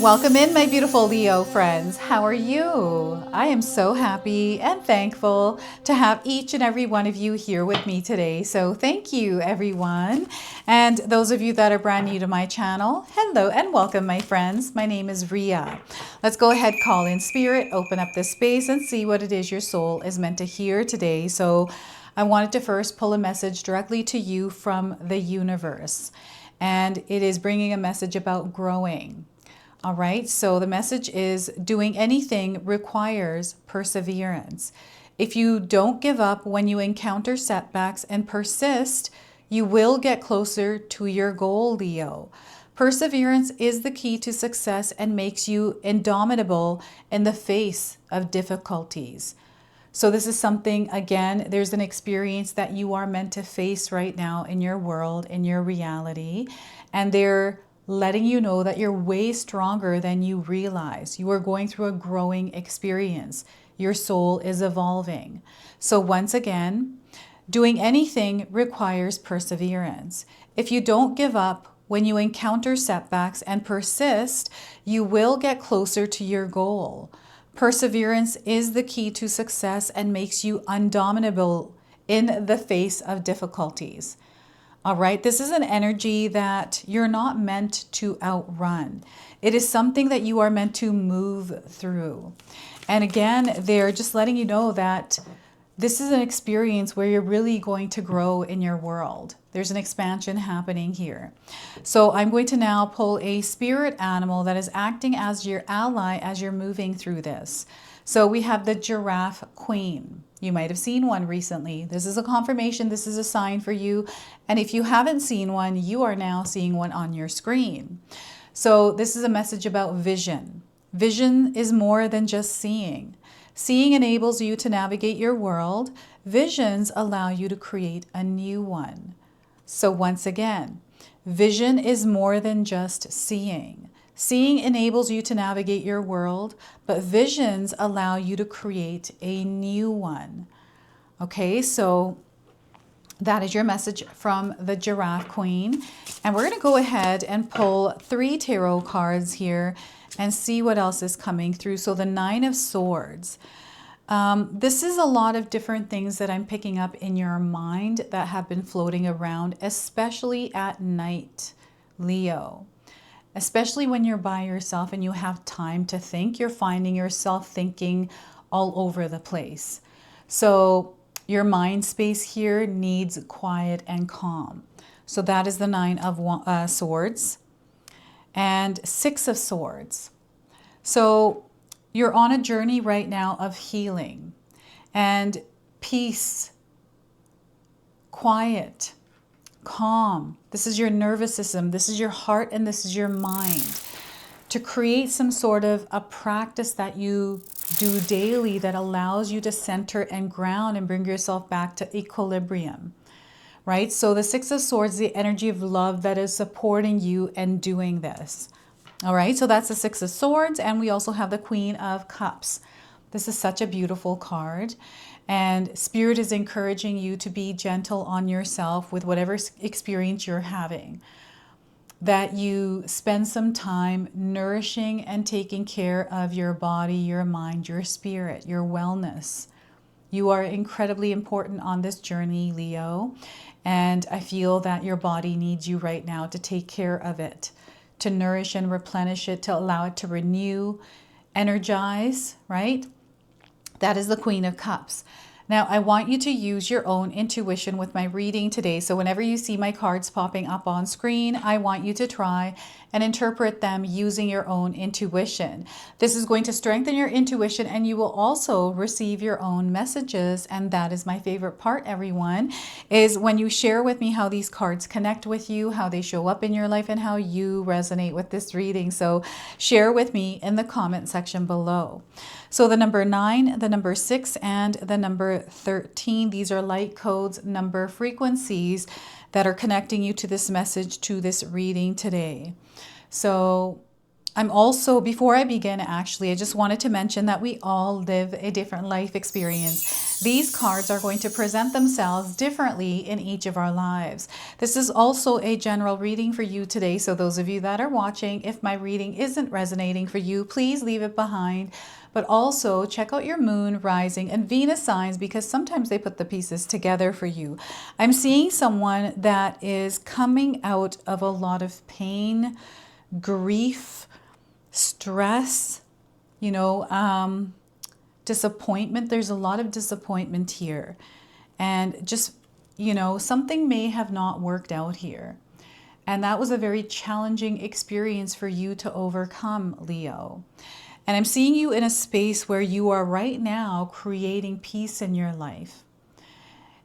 Welcome in, my beautiful Leo friends. How are you? I am so happy and thankful to have each and every one of you here with me today. So thank you, everyone. And those of you that are brand new to my channel, hello and welcome, my friends. My name is Ria. Let's go ahead, call in spirit, open up this space and see what it is your soul is meant to hear today. So I wanted to first pull a message directly to you from the universe. And it is bringing a message about growing. All right, so the message is doing anything requires perseverance. If you don't give up when you encounter setbacks and persist, you will get closer to your goal, Leo. Perseverance is the key to success and makes you indomitable in the face of difficulties. So this is something, again, there's an experience that you are meant to face right now in your world, in your reality, and they're letting you know that you're way stronger than you realize. You are going through a growing experience. Your soul is evolving. So once again, doing anything requires perseverance. If you don't give up when you encounter setbacks and persist, you will get closer to your goal. Perseverance is the key to success and makes you undominable in the face of difficulties. All right, this is an energy that you're not meant to outrun. It is something that you are meant to move through. And again, they're just letting you know that this is an experience where you're really going to grow in your world. There's an expansion happening here. So I'm going to now pull a spirit animal that is acting as your ally as you're moving through this. So we have the giraffe queen. You might have seen one recently. This is a confirmation. This is a sign for you. And if you haven't seen one, you are now seeing one on your screen. So this is a message about vision. Vision is more than just seeing. Seeing enables you to navigate your world. Visions allow you to create a new one. So once again, vision is more than just seeing. Seeing enables you to navigate your world, but visions allow you to create a new one. Okay, so that is your message from the Giraffe Queen. And we're going to go ahead and pull 3 tarot cards here and see what else is coming through. So the Nine of Swords. This is a lot of different things that I'm picking up in your mind that have been floating around, especially at night, Leo. Especially when you're by yourself and you have time to think, you're finding yourself thinking all over the place. So your mind space here needs quiet and calm. So that is the Nine of Swords and 6 of Swords. So you're on a journey right now of healing and peace, quiet, calm. This is your nervous system. This is your heart and this is your mind. To create some sort of a practice that you do daily that allows you to center and ground and bring yourself back to equilibrium, right? So the 6 of Swords, the energy of love that is supporting you and doing this. All right, so that's the 6 of Swords, and we also have the Queen of Cups. This is such a beautiful card. And Spirit is encouraging you to be gentle on yourself with whatever experience you're having. That you spend some time nourishing and taking care of your body, your mind, your spirit, your wellness. You are incredibly important on this journey, Leo. And I feel that your body needs you right now to take care of it, to nourish and replenish it, to allow it to renew, energize, right? That is the Queen of Cups. Now, I want you to use your own intuition with my reading today. So whenever you see my cards popping up on screen, I want you to try and interpret them using your own intuition. This is going to strengthen your intuition and you will also receive your own messages. And that is my favorite part, everyone, is when you share with me how these cards connect with you, how they show up in your life, and how you resonate with this reading. So share with me in the comment section below. So the number 9, the number 6, and the number 13, these are light codes, number frequencies that are connecting you to this message, to this reading today. So I'm also, before I begin, actually, I just wanted to mention that we all live a different life experience. These cards are going to present themselves differently in each of our lives. This is also a general reading for you today. So those of you that are watching, if my reading isn't resonating for you, please leave it behind. But also check out your moon, rising, and Venus signs, because sometimes they put the pieces together for you. I'm seeing someone that is coming out of a lot of pain, grief, stress, disappointment. There's a lot of disappointment here. And just, something may have not worked out here. And that was a very challenging experience for you to overcome, Leo. And I'm seeing you in a space where you are right now creating peace in your life.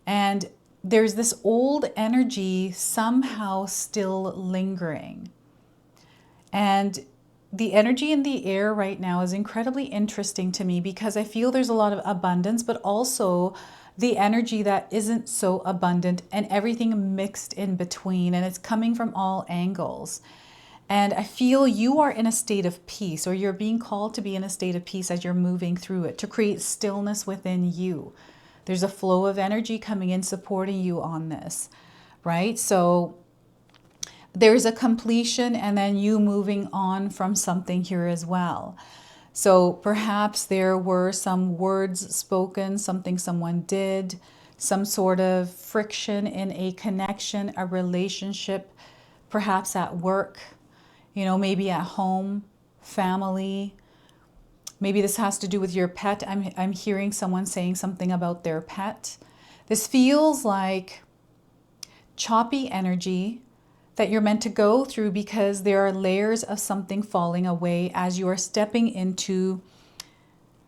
And there's this old energy somehow still lingering. And the energy in the air right now is incredibly interesting to me, because I feel there's a lot of abundance, but also the energy that isn't so abundant and everything mixed in between, and it's coming from all angles. And I feel you are in a state of peace, or you're being called to be in a state of peace as you're moving through it, to create stillness within you. There's a flow of energy coming in supporting you on this, right? So there's a completion and then you moving on from something here as well. So perhaps there were some words spoken, something someone did, some sort of friction in a connection, a relationship, perhaps at work, maybe at home, family. Maybe this has to do with your pet. I'm hearing someone saying something about their pet. This feels like choppy energy that you're meant to go through, because there are layers of something falling away as you are stepping into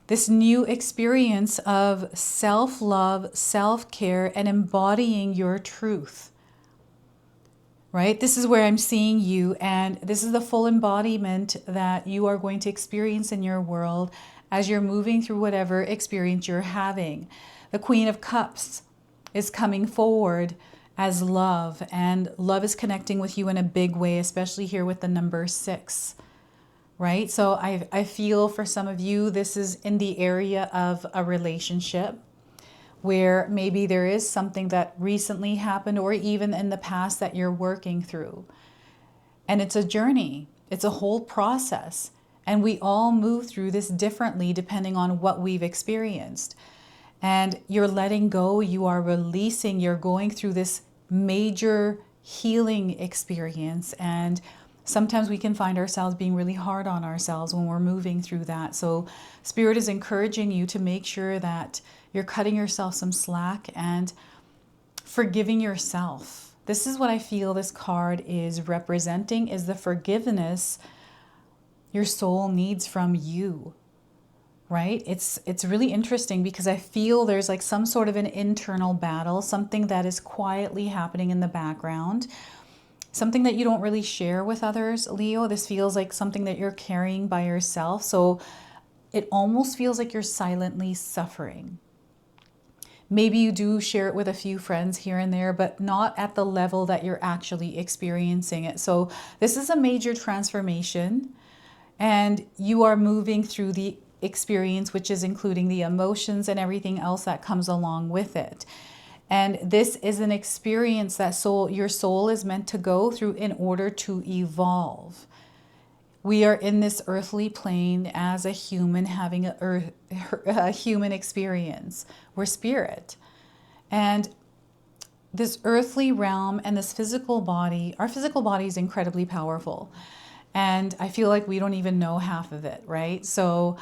this new experience of self-love, self-care, and embodying your truth, right? This is where I'm seeing you, and this is the full embodiment that you are going to experience in your world as you're moving through whatever experience you're having. The Queen of Cups is coming forward as love, and love is connecting with you in a big way, especially here with the number 6, right? So I feel for some of you, this is in the area of a relationship where maybe there is something that recently happened, or even in the past, that you're working through. And it's a journey. It's a whole process. And we all move through this differently depending on what we've experienced. And you're letting go, you are releasing, you're going through this major healing experience. And sometimes we can find ourselves being really hard on ourselves when we're moving through that. So Spirit is encouraging you to make sure that you're cutting yourself some slack and forgiving yourself. This is what I feel this card is representing, is the forgiveness your soul needs from you. Right? It's really interesting, because I feel there's like some sort of an internal battle, something that is quietly happening in the background, something that you don't really share with others, Leo. This feels like something that you're carrying by yourself. So it almost feels like you're silently suffering. Maybe you do share it with a few friends here and there, but not at the level that you're actually experiencing it. So this is a major transformation, and you are moving through the experience, which is including the emotions and everything else that comes along with it. And this is an experience that your soul is meant to go through in order to evolve. We are in this earthly plane as a human, having a human experience. We're spirit. And this earthly realm and this physical body, our physical body is incredibly powerful. And I feel like we don't even know half of it, right? So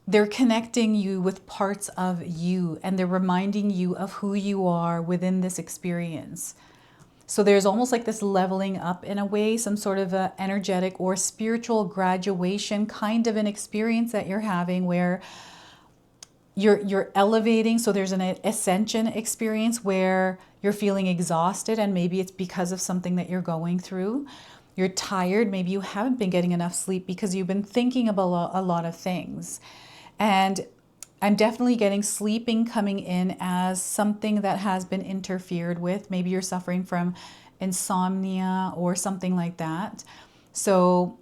they're connecting you with parts of you, and they're reminding you of who you are within this experience. So there's almost like this leveling up in a way, some sort of a energetic or spiritual graduation kind of an experience that you're having, where you're elevating. So there's an ascension experience where you're feeling exhausted, and maybe it's because of something that you're going through. You're tired. Maybe you haven't been getting enough sleep because you've been thinking about a lot of things. And I'm definitely getting sleeping coming in as something that has been interfered with. Maybe you're suffering from insomnia or something like that. So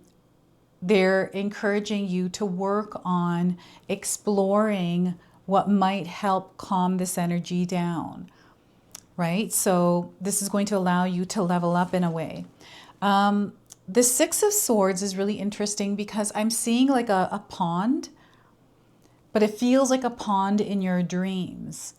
they're encouraging you to work on exploring what might help calm this energy down, right? So this is going to allow you to level up in a way. The Six of Swords is really interesting because I'm seeing like a pond, but it feels like a pond in your dreams.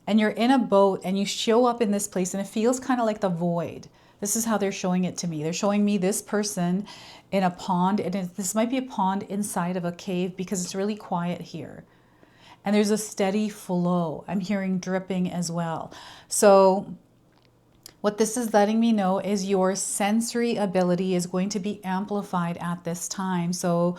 And you're in a boat and you show up in this place and it feels kind of like the void. This is how they're showing it to me. They're showing me this person in a pond, and this might be a pond inside of a cave because it's really quiet here. And there's a steady flow. I'm hearing dripping as well. So what this is letting me know is your sensory ability is going to be amplified at this time. So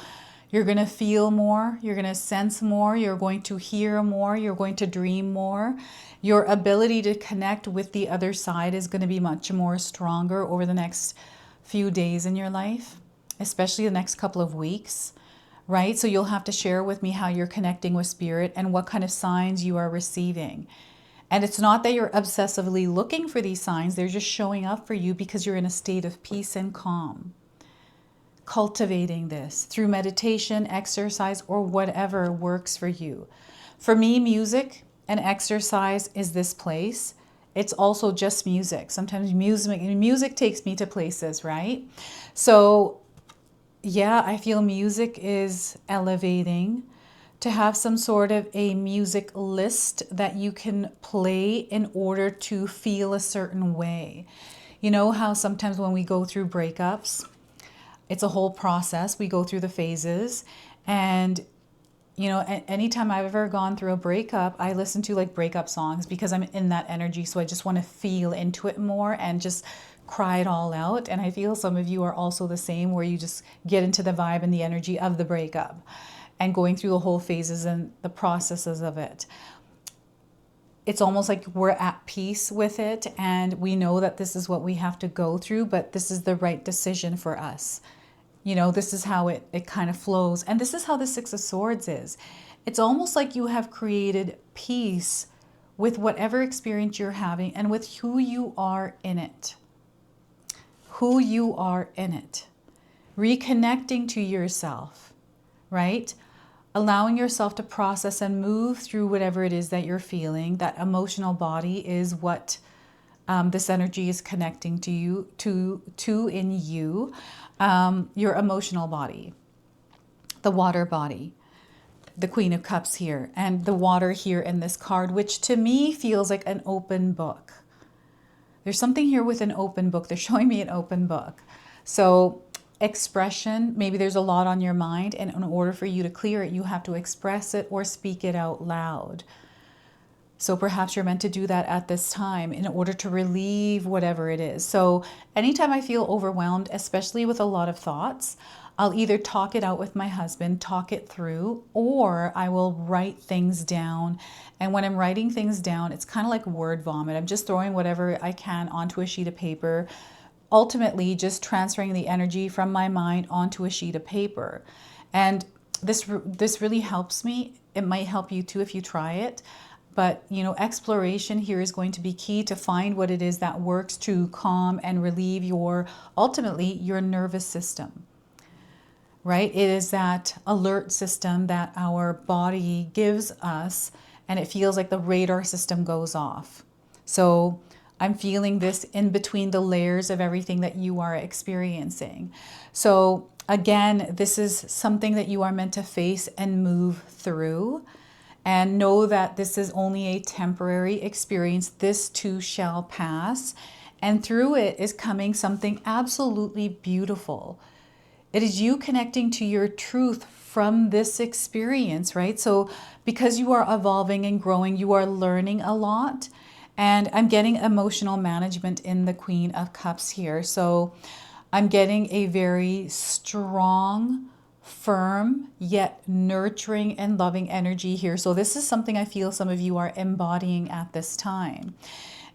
you're going to feel more, you're going to sense more, you're going to hear more, you're going to dream more. Your ability to connect with the other side is going to be much more stronger over the next few days in your life, especially the next couple of weeks, right? So you'll have to share with me how you're connecting with spirit and what kind of signs you are receiving. And it's not that you're obsessively looking for these signs, they're just showing up for you because you're in a state of peace and calm. Cultivating this through meditation, exercise, or whatever works for you. For me, music and exercise is this place. It's also just music. Sometimes music takes me to places, right? So yeah, I feel music is elevating. To have some sort of a music list that you can play in order to feel a certain way. You know how sometimes when we go through breakups, it's a whole process. We go through the phases, and you know, anytime I've ever gone through a breakup, I listen to like breakup songs because I'm in that energy. So I just want to feel into it more and just cry it all out. And I feel some of you are also the same, where you just get into the vibe and the energy of the breakup and going through the whole phases and the processes of it. It's almost like we're at peace with it and we know that this is what we have to go through, but this is the right decision for us. You know, this is how it kind of flows. And this is how the Six of Swords is. It's almost like you have created peace with whatever experience you're having and with who you are in it. Who you are in it. Reconnecting to yourself, right? Allowing yourself to process and move through whatever it is that you're feeling. That emotional body is what this energy is connecting to you, to in you. Your emotional body, the water body, the Queen of Cups here, and the water here in this card, which to me feels like an open book. There's something here with an open book. They're showing me an open book. So expression, maybe there's a lot on your mind, and in order for you to clear it, you have to express it or speak it out loud. So perhaps you're meant to do that at this time in order to relieve whatever it is. So anytime I feel overwhelmed, especially with a lot of thoughts, I'll either talk it out with my husband, talk it through, or I will write things down. And when I'm writing things down, it's kind of like word vomit. I'm just throwing whatever I can onto a sheet of paper, ultimately just transferring the energy from my mind onto a sheet of paper. And this really helps me. It might help you too if you try it. But, you know, exploration here is going to be key to find what it is that works to calm and relieve ultimately, your nervous system, right? It is that alert system that our body gives us, and it feels like the radar system goes off. So I'm feeling this in between the layers of everything that you are experiencing. So again, this is something that you are meant to face and move through. And know that this is only a temporary experience. This too shall pass. And through it is coming something absolutely beautiful. It is you connecting to your truth from this experience, right? So because you are evolving and growing, you are learning a lot. And I'm getting emotional management in the Queen of Cups here. So I'm getting a very strong, firm, yet nurturing and loving energy here. So this is something I feel some of you are embodying at this time.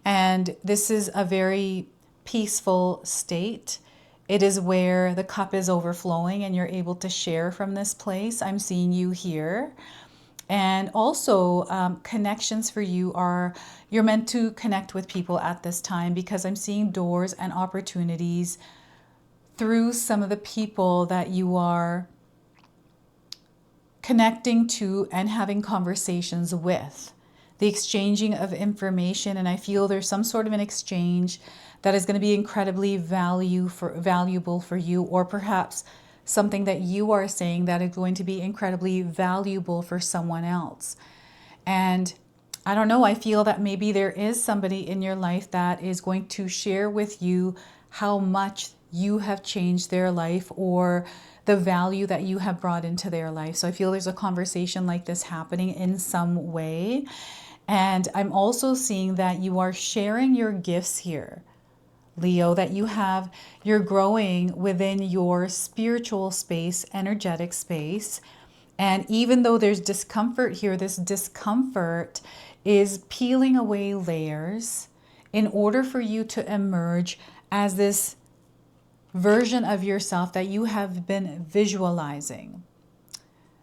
And this is a very peaceful state. It is where the cup is overflowing and you're able to share from this place. I'm seeing you here. And also connections for you are, you're meant to connect with people at this time because I'm seeing doors and opportunities through some of the people that you are connecting to and having conversations with. The exchanging of information, and I feel there's some sort of an exchange that is going to be incredibly valuable for you, or perhaps something that you are saying that is going to be incredibly valuable for someone else. And I don't know, I feel that maybe there is somebody in your life that is going to share with you how much you have changed their life, or the value that you have brought into their life. So I feel there's a conversation like this happening in some way. And I'm also seeing that you are sharing your gifts here, Leo, that you're growing within your spiritual space, energetic space. And even though there's discomfort here, this discomfort is peeling away layers in order for you to emerge as this version of yourself that you have been visualizing.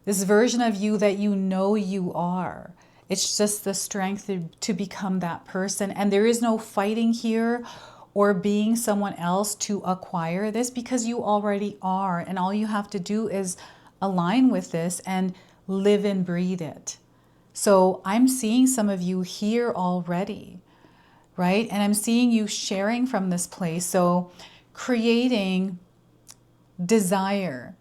This version of you that you know you are. It's just the strength to become that person. And there is no fighting here or being someone else to acquire this, because you already are. And all you have to do is align with this and live and breathe it. So I'm seeing some of you here already, right? And I'm seeing you sharing from this place. So creating desire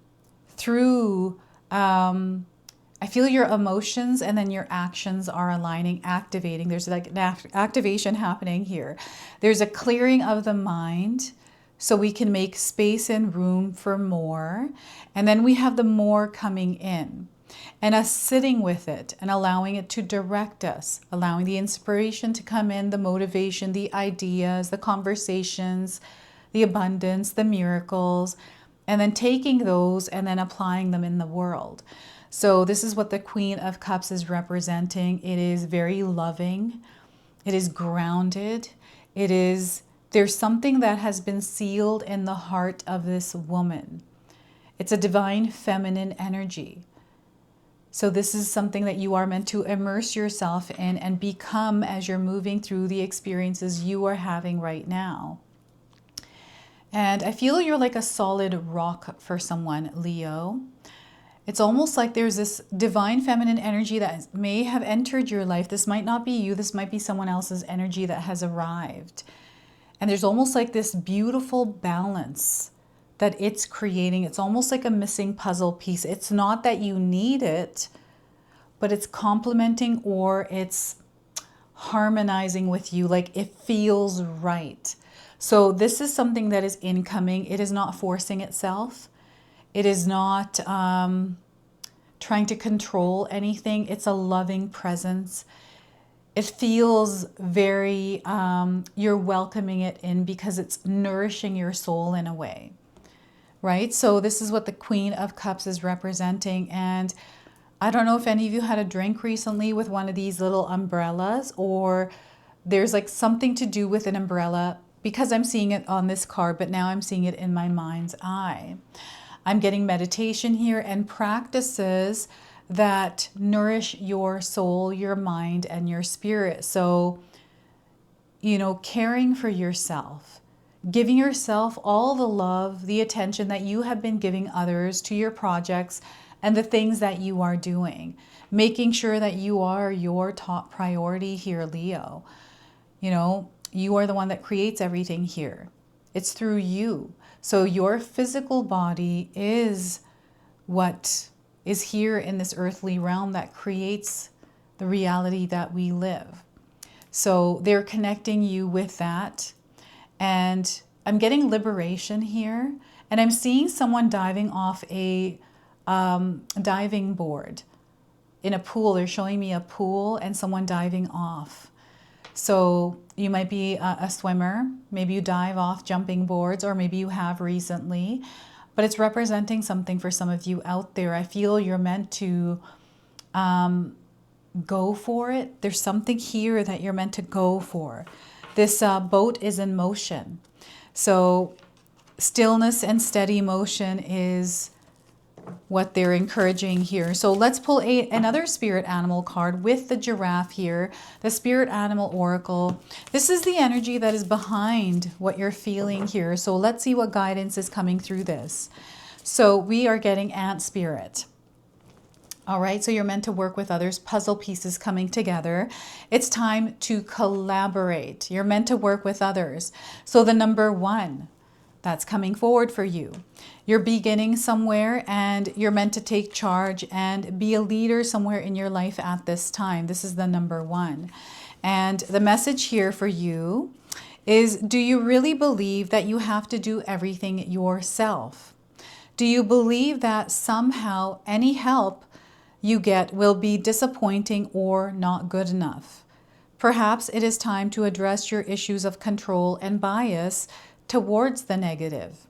through, I feel your emotions and then your actions are aligning, activating. There's like an activation happening here. There's a clearing of the mind so we can make space and room for more. And then we have the more coming in, and us sitting with it and allowing it to direct us, allowing the inspiration to come in, the motivation, the ideas, the conversations, the abundance, the miracles, and then taking those and then applying them in the world. So this is what the Queen of Cups is representing. It is very loving. It is grounded. There's something that has been sealed in the heart of this woman. It's a divine feminine energy. So this is something that you are meant to immerse yourself in and become as you're moving through the experiences you are having right now. And I feel you're like a solid rock for someone, Leo. It's almost like there's this divine feminine energy that may have entered your life. This might not be you. This might be someone else's energy that has arrived. And there's almost like this beautiful balance that it's creating. It's almost like a missing puzzle piece. It's not that you need it, but it's complementing or it's harmonizing with you. Like it feels right. So this is something that is incoming. It is not forcing itself. It is not trying to control anything. It's a loving presence. It feels very, you're welcoming it in because it's nourishing your soul in a way, right? So this is what the Queen of Cups is representing. And I don't know if any of you had a drink recently with one of these little umbrellas, or there's like something to do with an umbrella, because I'm seeing it on this card, but now I'm seeing it in my mind's eye. I'm getting meditation here and practices that nourish your soul, your mind, and your spirit. So, caring for yourself, giving yourself all the love, the attention that you have been giving others to your projects and the things that you are doing, making sure that you are your top priority here, Leo. You are the one that creates everything here. It's through you. So your physical body is what is here in this earthly realm that creates the reality that we live. So they're connecting you with that. And I'm getting liberation here. And I'm seeing someone diving off a diving board in a pool. They're showing me a pool and someone diving off. So you might be a swimmer. Maybe you dive off jumping boards, or maybe you have recently. But it's representing something for some of you out there. I feel you're meant to go for it. There's something here that you're meant to go for. This boat is in motion. So stillness and steady motion is what they're encouraging here. So let's pull another spirit animal card with the giraffe here, the spirit animal oracle. This is the energy that is behind what you're feeling here. So let's see what guidance is coming through this. So we are getting ant spirit. All right, so you're meant to work with others, puzzle pieces coming together. It's time to collaborate. You're meant to work with others. So the number 1, that's coming forward for you. You're beginning somewhere and you're meant to take charge and be a leader somewhere in your life at this time. This is the number 1. And the message here for you is, do you really believe that you have to do everything yourself? Do you believe that somehow any help you get will be disappointing or not good enough? Perhaps it is time to address your issues of control and bias towards the negative.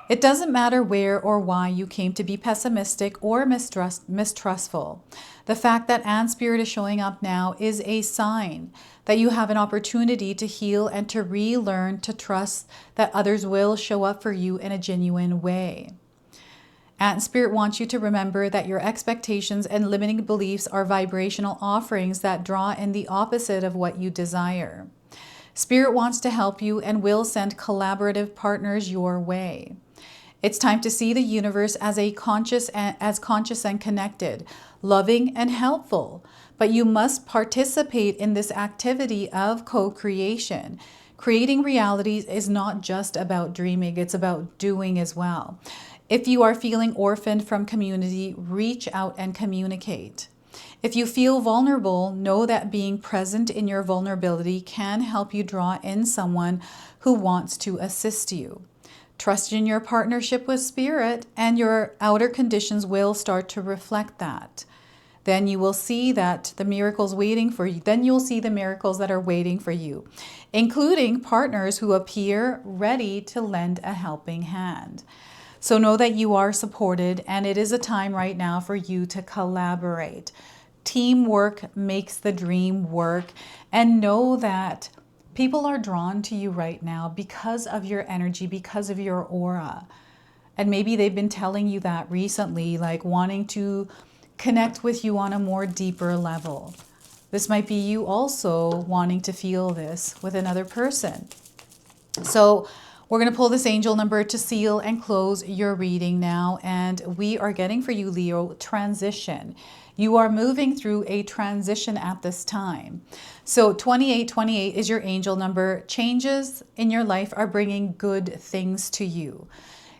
It doesn't matter where or why you came to be pessimistic or mistrustful. The fact that ant spirit is showing up now is a sign that you have an opportunity to heal and to relearn to trust that others will show up for you in a genuine way. Ant spirit wants you to remember that your expectations and limiting beliefs are vibrational offerings that draw in the opposite of what you desire. Spirit wants to help you and will send collaborative partners your way. It's time to see the universe as conscious and connected, loving and helpful. But you must participate in this activity of co-creation. Creating realities is not just about dreaming, it's about doing as well. If you are feeling orphaned from community, reach out and communicate. If you feel vulnerable, know that being present in your vulnerability can help you draw in someone who wants to assist you. Trust in your partnership with spirit and your outer conditions will start to reflect that. Then you will see that the miracles waiting for you. Then you'll see the miracles that are waiting for you, including partners who appear ready to lend a helping hand. So know that you are supported, and it is a time right now for you to collaborate. Teamwork makes the dream work, and know that people are drawn to you right now because of your energy, because of your aura. And maybe they've been telling you that recently, like wanting to connect with you on a more deeper level. This might be you also wanting to feel this with another person. So we're going to pull this angel number to seal and close your reading now. And we are getting for you, Leo, transition. You are moving through a transition at this time. So 2828 is your angel number. Changes in your life are bringing good things to you.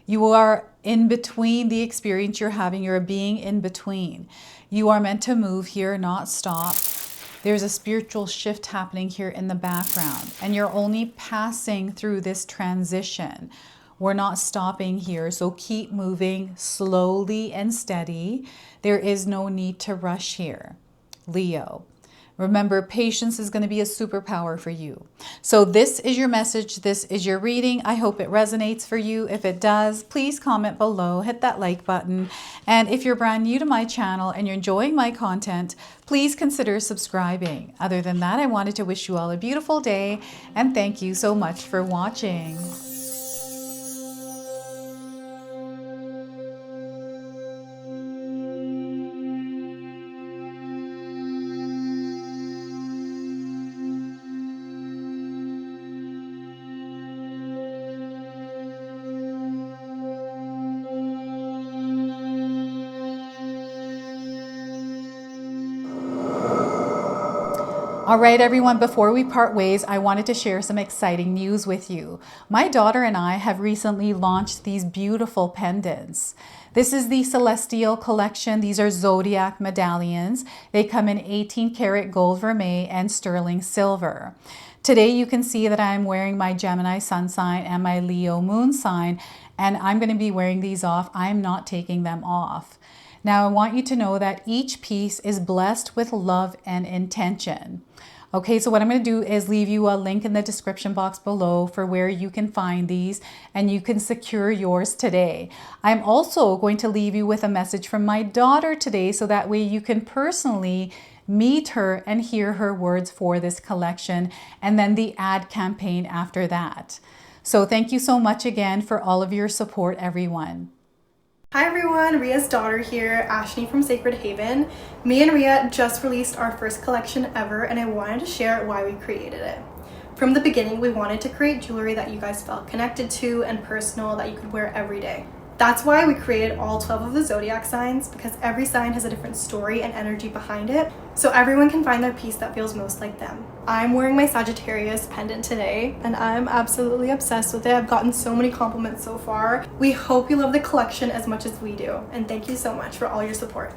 You are in between the experience you're having. You're being in between. You are meant to move here, not stop. There's a spiritual shift happening here in the background, and you're only passing through this transition. We're not stopping here, so keep moving slowly and steady. There is no need to rush here, Leo. Remember, patience is going to be a superpower for you. So this is your message. This is your reading. I hope it resonates for you. If it does, please comment below, hit that like button. And if you're brand new to my channel and you're enjoying my content, please consider subscribing. Other than that, I wanted to wish you all a beautiful day and thank you so much for watching. All right, everyone, before we part ways, I wanted to share some exciting news with you. My daughter and I have recently launched these beautiful pendants. This is the Celestial Collection. These are zodiac medallions. They come in 18 karat gold vermeil and sterling silver. Today you can see that I'm wearing my Gemini sun sign and my Leo moon sign, and I'm going to be wearing these off. I'm not taking them off. Now, I want you to know that each piece is blessed with love and intention. Okay, so what I'm going to do is leave you a link in the description box below for where you can find these and you can secure yours today. I'm also going to leave you with a message from my daughter today so that way you can personally meet her and hear her words for this collection and then the ad campaign after that. So thank you so much again for all of your support, everyone. Hi everyone, Ria's daughter here, Ashley from Sacred Haven. Me and Ria just released our first collection ever, and I wanted to share why we created it. From the beginning, we wanted to create jewelry that you guys felt connected to and personal, that you could wear every day. That's why we created all 12 of the zodiac signs, because every sign has a different story and energy behind it, so everyone can find their piece that feels most like them. I'm wearing my Sagittarius pendant today, and I'm absolutely obsessed with it. I've gotten so many compliments so far. We hope you love the collection as much as we do, and thank you so much for all your support.